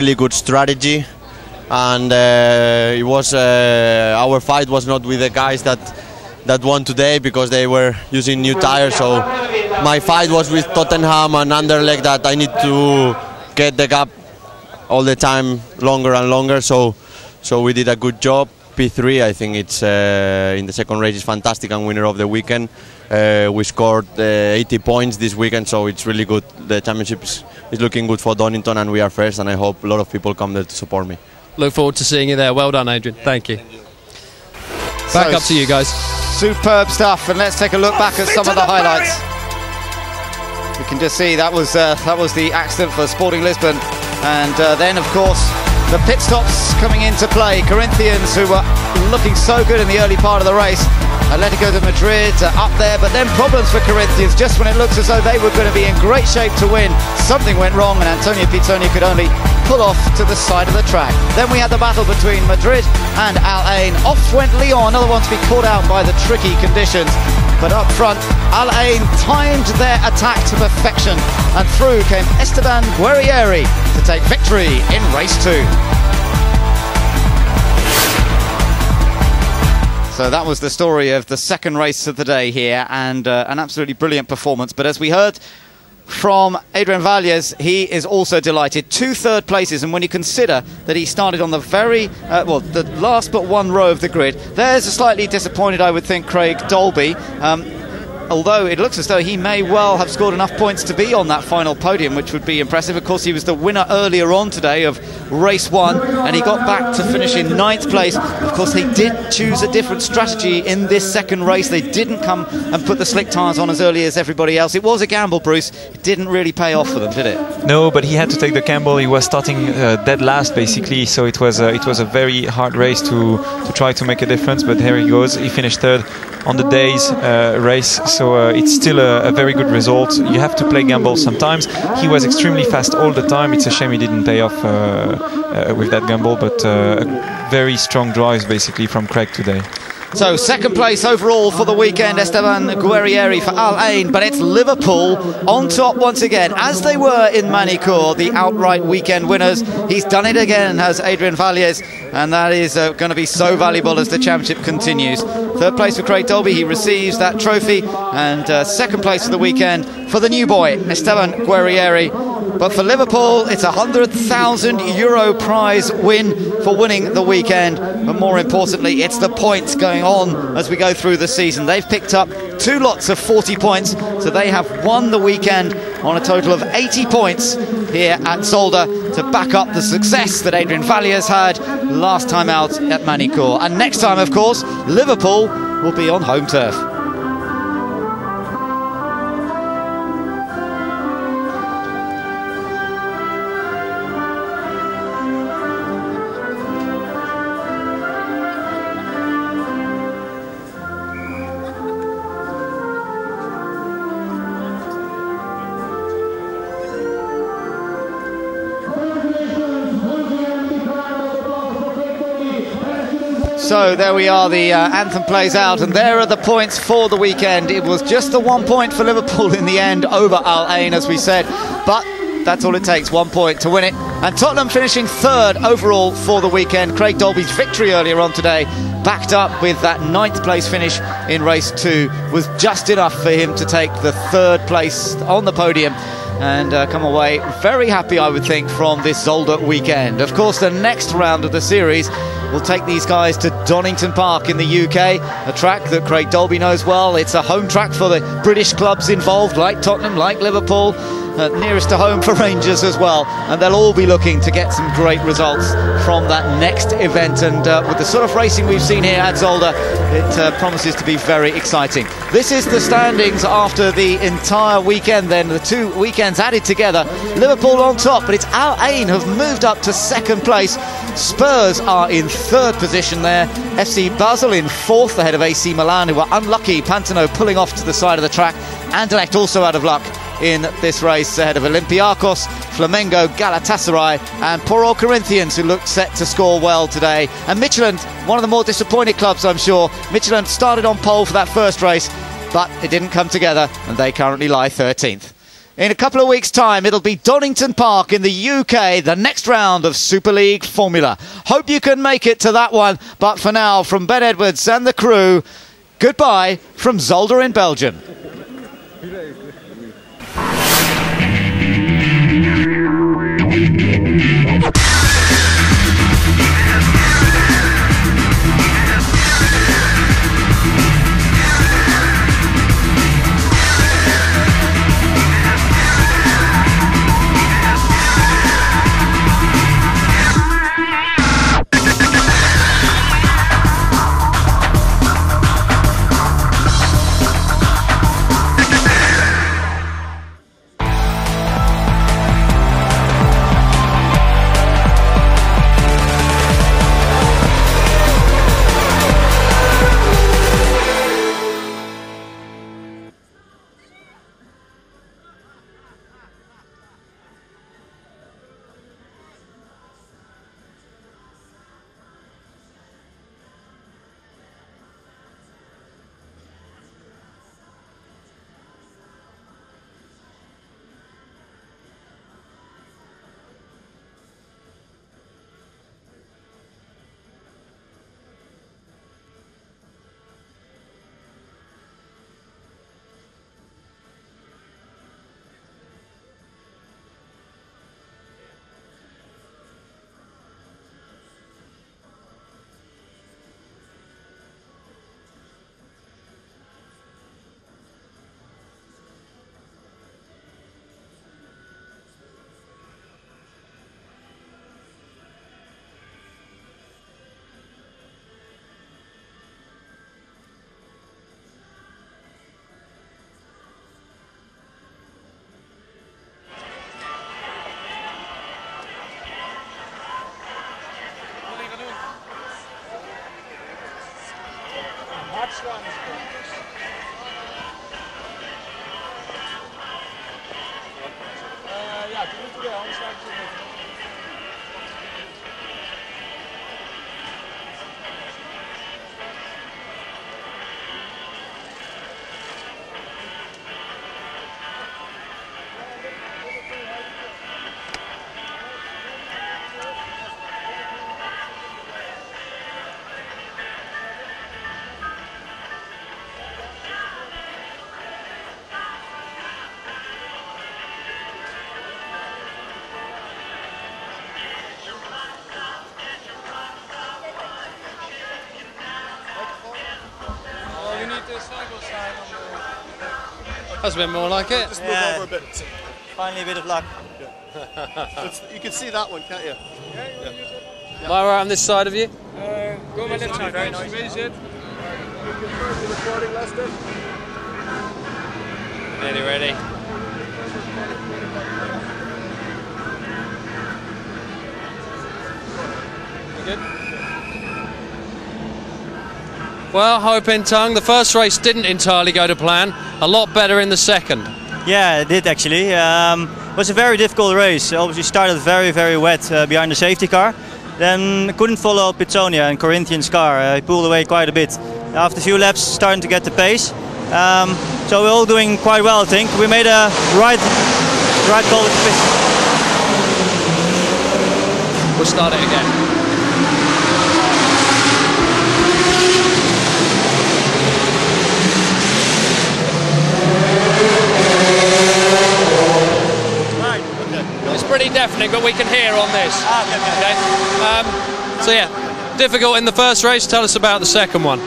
really good strategy, and it was our fight was not with the guys that won today because they were using new tires. So my fight was with Tottenham and Anderlecht, that I need to get the gap all the time longer and longer. So we did a good job. P3, I think it's in the second race is fantastic and winner of the weekend. We scored 80 points this weekend, so it's really good. The championship is looking good for Donington, and we are first, and I hope a lot of people come there to support me. Look forward to seeing you there. Well done, Adrian. Thank you. Back up to you guys. Superb stuff, and let's take a look back at some of the highlights. We can just see that was the accident for Sporting Lisbon, and then of course the pit stops coming into play. Corinthians, who were looking so good in the early part of the race. Atletico de Madrid up there, but then problems for Corinthians just when it looks as though they were going to be in great shape to win. Something went wrong, and Antonio Pizzoni could only pull off to the side of the track. Then we had the battle between Madrid and Al Ain. Off went Lyon, another one to be caught out by the tricky conditions. But up front, Al Ain timed their attack to perfection, and through came Esteban Guerrieri to take victory in race 2. So that was the story of the second race of the day here, and an absolutely brilliant performance. But as we heard from Adrian Valles, he is also delighted. 2 third places, and when you consider that he started on the very, the last but one row of the grid, there's a slightly disappointed, I would think, Craig Dolby. Although it looks as though he may well have scored enough points to be on that final podium, which would be impressive. Of course, he was the winner earlier on today of race 1, and he got back to finish in 9th place. Of course, they did choose a different strategy in this second race. They didn't come and put the slick tyres on as early as everybody else. It was a gamble, Bruce. It didn't really pay off for them, did it? No, but he had to take the gamble. He was starting dead last, basically, so it was a very hard race to try to make a difference. But here he goes. He finished 3rd on the day's race, so it's still a very good result. You have to play gambles sometimes. He was extremely fast all the time. It's a shame he didn't pay off with that gamble, but very strong drives basically from Craig today. So second place overall for the weekend, Esteban Guerrieri for Al Ain, but it's Liverpool on top once again, as they were in Manicourt, the outright weekend winners. He's done it again, has Adrian Valles, and that is going to be so valuable as the championship continues. Third place for Craig Dolby, he receives that trophy, and second place for the weekend for the new boy, Esteban Guerrieri. But for Liverpool, it's a €100,000 prize win for winning the weekend. But more importantly, it's the points going on as we go through the season. They've picked up 2 lots of 40 points, so they have won the weekend on a total of 80 points here at Zolder to back up the success that Adrian Valles had last time out at Manicourt. And next time, of course, Liverpool will be on home turf. So there we are, the anthem plays out, and there are the points for the weekend. It was just the 1 point for Liverpool in the end over Al Ain, as we said, but that's all it takes, 1 point to win it. And Tottenham finishing 3rd overall for the weekend. Craig Dolby's victory earlier on today, backed up with that 9th place finish in race 2, was just enough for him to take the 3rd place on the podium and come away very happy, I would think, from this Zolder weekend. Of course, the next round of the series will take these guys to Donington Park in the UK, a track that Craig Dolby knows well. It's a home track for the British clubs involved, like Tottenham, like Liverpool, nearest to home for Rangers as well, and they'll all be looking to get some great results from that next event. And with the sort of racing we've seen here at Zolder, it promises to be very exciting. This is the standings after the entire weekend then, the 2 weekends added together. Liverpool on top, but it's Al Ain who've moved up to 2nd place. Spurs are in 3rd position there. FC Basel in 4th ahead of AC Milan, who were unlucky. Pantano pulling off to the side of the track. Anderlecht also out of luck in this race ahead of Olympiacos, Flamengo, Galatasaray and poor old Corinthians, who looked set to score well today. And Michelin, one of the more disappointed clubs, I'm sure. Michelin started on pole for that first race, but it didn't come together, and they currently lie 13th. In a couple of weeks' time, it'll be Donington Park in the UK, the next round of Super League Formula. Hope you can make it to that one. But for now, from Ben Edwards and the crew, goodbye from Zolder in Belgium. That's a bit more like it. Just move over a bit. Finally a bit of luck. Yeah. You can see that one, can't you? Am I right on this side of you? Go on my left side, very nice. Recording, Lester. Nearly ready. You good? Well, Hope in Tongue, the first race didn't entirely go to plan. A lot better in the second. Yeah, it did actually. It was a very difficult race. Obviously started very, very wet behind the safety car. Then couldn't follow Pitsonia and Corinthian's car. He pulled away quite a bit. After a few laps, starting to get the pace. So we're all doing quite well, I think. We made a right call with the pit. We'll start it again. It's pretty definite, but we can hear on this. Okay. So yeah, difficult in the first race. Tell us about the second one.